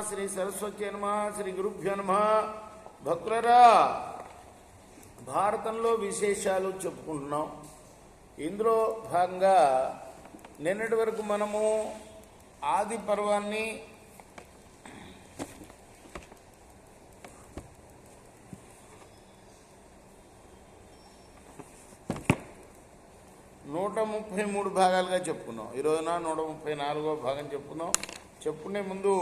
శ్రీ సరస్వతి నమ. శ్రీ గురుభ్యో నమ. భక్తులరా, భారతంలో విశేషాలు చెప్పుకుంటున్నాం. ఇందులో భాగంగా నిన్నటి వరకు మనము ఆది పర్వాన్ని నూట 33 భాగాలుగా చెప్పుకున్నాం. ఈరోజున 134వ భాగం చెప్పుకున్నాం. చెప్పుకునే ముందు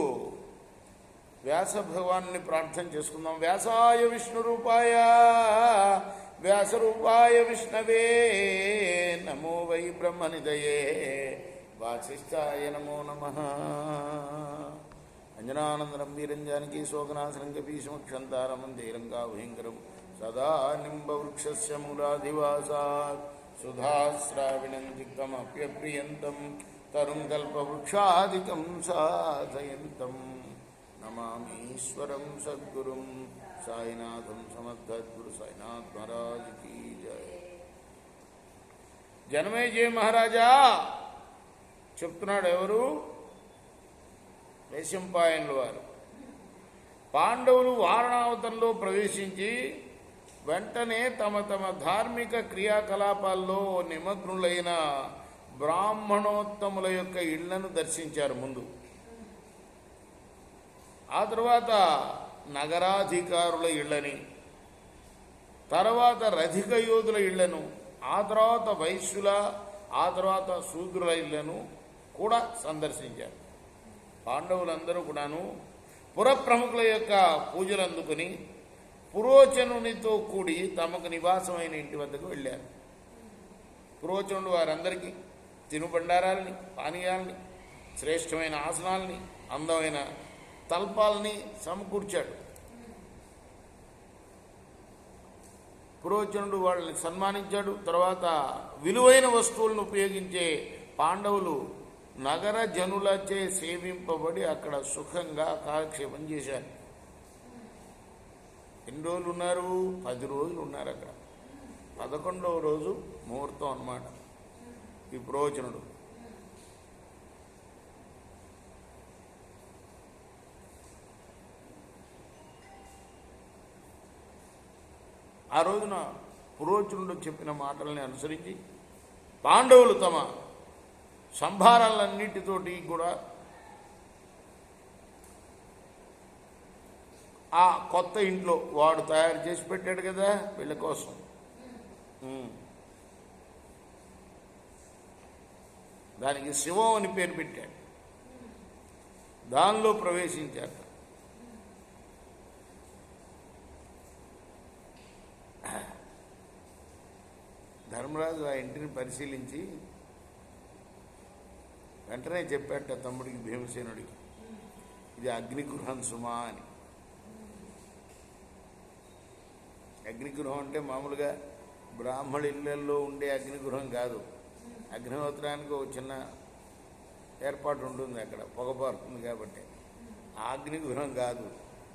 వ్యాస భగవాన్ని ప్రార్థన చేసుకుందాం. వ్యాసాయ విష్ణు రూపాయ వ్యాస రూపాయ విష్ణవే నమో వై బ్రహ్మనిదయే వాసిష్ఠాయ నమో నమః. అంజనానందనం వీరంజానికి శోకనాశనం కపీశమక్షంతారమం ధీరంగా భయంకరం సదా నింబవృక్షస్య మూలాధివాసాత్ సుధాశ్రావిణం దిక్తమప్యప్రియంతం తరుం కల్పవృక్షాదికం సాధయంతం నమామీశ్వరం సద్గురుం సాయినాథం సమర్థద్గురు సాయినాథ్ మహారాజ్ కీ జయ. జనమేజయ మహారాజా చెప్తున్నాడు. ఎవరు? వైశంపాయనుల వారు. పాండవులు వారణావతంలో ప్రవేశించి వెంటనే తమ తమ ధార్మిక క్రియాకలాపాల్లో నిమగ్నులైన బ్రాహ్మణోత్తముల యొక్క ఇళ్లను దర్శించారు ముందు. ఆ తర్వాత నగరాధికారుల ఇళ్లని, తర్వాత రధిక యోధుల ఇళ్లను, ఆ తర్వాత వైశ్యుల, ఆ తర్వాత శూద్రుల ఇళ్లను కూడా సందర్శించారు. పాండవులందరూ కూడాను పురప్రముఖుల యొక్క పూజలు అందుకుని పురోచనునితో కూడి తమకు నివాసమైన ఇంటి వద్దకు వెళ్ళారు. పురోచనుడు వారందరికీ తినుబండారాలని, పానీయాలని, శ్రేష్టమైన ఆసనాలని, అందమైన తల్పాలని సమకూర్చాడు. పురోచనుడు వాళ్ళని సన్మానించాడు. తర్వాత విలువైన వస్తువులను ఉపయోగించే పాండవులు నగర జనులచే సేవింపబడి అక్కడ సుఖంగా కాలక్షేపం చేశారు. ఎన్ని రోజులు ఉన్నారు? 10 రోజులు ఉన్నారు అక్కడ. 11వ రోజు ముహూర్తం అన్నమాట. ఈ పురోచనుడు ఆ రోజున పురోచనుడు చెప్పిన మాటల్ని అనుసరించి పాండవులు తమ సంభారాలన్నిటితోటి కూడా ఆ కొత్త ఇంట్లో వాడు తయారు చేసి పెట్టాడు కదా వీళ్ళ కోసం, దానికి శివం అని పేరు పెట్టాడు. దానిలో ప్రవేశించారు. ధర్మరాజు ఆ ఇంటిని పరిశీలించి వెంటనే చెప్పాట తమ్ముడికి, భీమసేనుడికి, ఇది అగ్నిగృహం సుమా అని. అగ్నిగృహం అంటే మామూలుగా బ్రాహ్మణ ఇళ్లలో ఉండే అగ్నిగృహం కాదు. అగ్నిహోత్రానికి ఒక చిన్న ఏర్పాటు ఉంటుంది, అక్కడ పొగ పారుతుంది కాబట్టి. ఆ అగ్నిగృహం కాదు.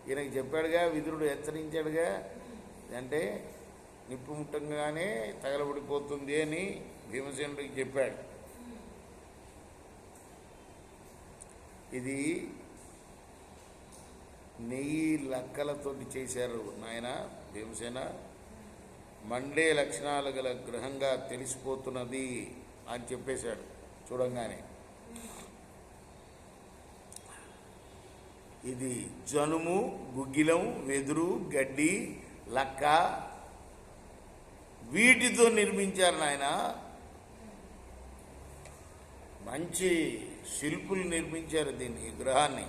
ఈయనకి చెప్పాడుగా, విదురుడు హెచ్చరించాడుగా, అంటే నిప్పు ముట్టంగానే తగలబడిపోతుంది అని భీమసేనుడికి చెప్పాడు. ఇది నెయ్యి లక్కలతోటి చేశారు నాయన భీమసేన. మండే లక్షణాలు గల గ్రహంగా తెలిసిపోతున్నది అని చెప్పేశాడు చూడంగానే. ఇది జనుము, గుగ్గిలం, వెదురు, గడ్డి, లక్క వీటితో నిర్మించారు నాయన. మంచి శిల్పులు నిర్మించారు దీన్ని, ఈ గ్రహాన్ని.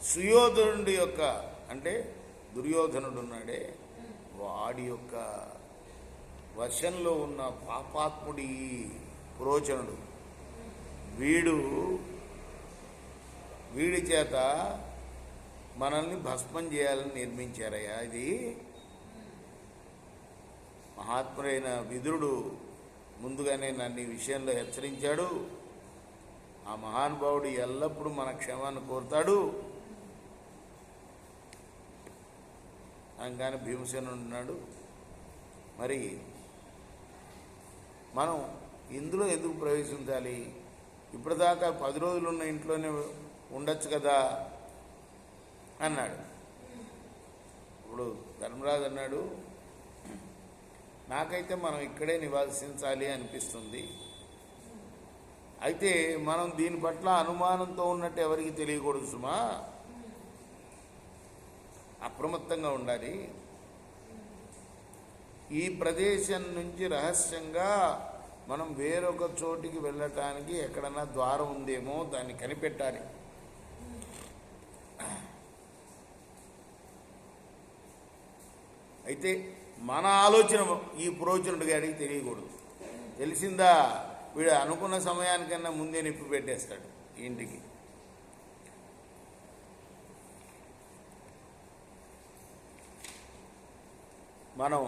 సుయోధనుడి యొక్క, అంటే దుర్యోధనుడు ఉన్నాడే, వాడి యొక్క వశంలో ఉన్న పాపాత్ముడి పురోచనుడు, వీడి చేత మనల్ని భస్మం చేయాలని నిర్మించారయ్యా. ఇది మహాత్ముడైన విదురుడు ముందుగానే నన్ను ఈ విషయంలో హెచ్చరించాడు. ఆ మహానుభావుడు ఎల్లప్పుడూ మన క్షమాన్ని కోరుతాడు. అనగానే భీమసేనుడు ఉన్నాడు. మరి మనం ఇందులో ఎందుకు ప్రవేశించాలి? ఇప్పటిదాకా 10 రోజులున్న ఇంట్లోనే ఉండొచ్చు కదా అన్నాడు. ఇప్పుడు ధర్మరాజు అన్నాడు, నాకైతే మనం ఇక్కడే నివాసించాలి అనిపిస్తుంది. అయితే మనం దీని పట్ల అనుమానంతో ఉన్నట్టు ఎవరికి తెలియకూడదు సుమా, అప్రమత్తంగా ఉండాలి. ఈ ప్రదేశం నుంచి రహస్యంగా మనం వేరొక చోటికి వెళ్ళటానికి ఎక్కడన్నా ద్వారం ఉందేమో దాన్ని కనిపెట్టాలి. అయితే మన ఆలోచన ఈ పురోచనుడి గారికి తెలియకూడదు. తెలిసిందా వీడు అనుకున్న సమయానికన్నా ముందే నిప్పు పెట్టేస్తాడు ఇంటికి. మనం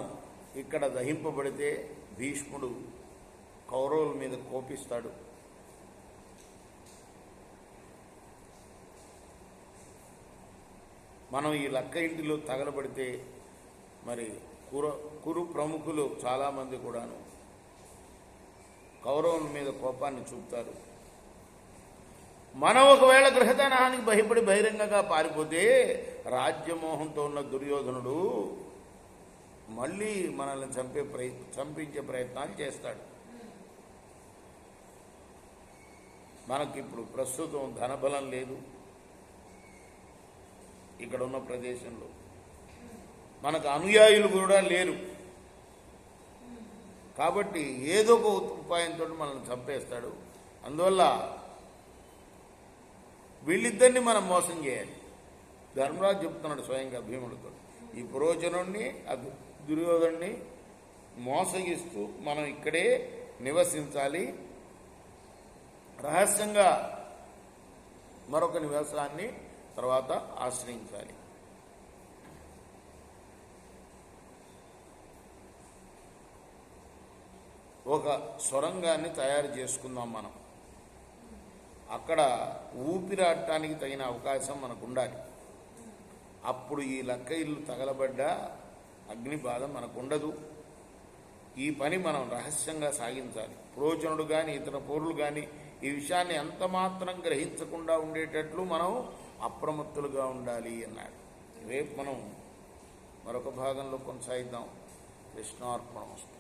ఇక్కడ దహింపబడితే భీష్ముడు కౌరవుల మీద కోపిస్తాడు. మనం ఈ లక్క ఇంటిలో తగలబడితే మరి కురు ప్రముఖులు చాలామంది కూడాను కౌరవుల మీద కోపాన్ని చూపుతారు. మనం ఒకవేళ గృహదానానికి భయపడి బహిరంగంగా పారిపోతే రాజ్యమోహంతో ఉన్న దుర్యోధనుడు మళ్ళీ మనల్ని చంపించే ప్రయత్నాలు చేస్తాడు. మనకిప్పుడు ప్రస్తుతం ధనబలం లేదు. ఇక్కడ ఉన్న ప్రదేశంలో మనకు అనుయాయులు కూడా లేరు. కాబట్టి ఏదో ఒక ఉపాయంతో మనల్ని చంపేస్తాడు. అందువల్ల వీళ్ళిద్దరిని మనం మోసం చేయాలి. ధర్మరాజు చెప్తున్నాడు స్వయంగా భీముడితో, ఈ పురోచనుడిని దుర్యోధనుడిని మోసగిస్తూ మనం ఇక్కడే నివసించాలి, రహస్యంగా మరొక నివాసాన్ని తర్వాత ఆశ్రయించాలి. ఒక సొరంగాన్ని తయారు చేసుకుందాం మనం. అక్కడ ఊపిరాడటానికి తగిన అవకాశం మనకు ఉండాలి. అప్పుడు ఈ లక్క ఇల్లు తగలబడ్డా అగ్ని బాధ మనకు ఉండదు. ఈ పని మనం రహస్యంగా సాగించాలి. పురోచనుడు కానీ ఇతర పౌరులు కానీ ఈ విషయాన్ని ఎంత మాత్రం గ్రహించకుండా ఉండేటట్లు మనం అప్రమత్తులుగా ఉండాలి అన్నాడు. రేపు మనం మరొక భాగంలో కొనసాగిద్దాం. కృష్ణార్పణమస్తు.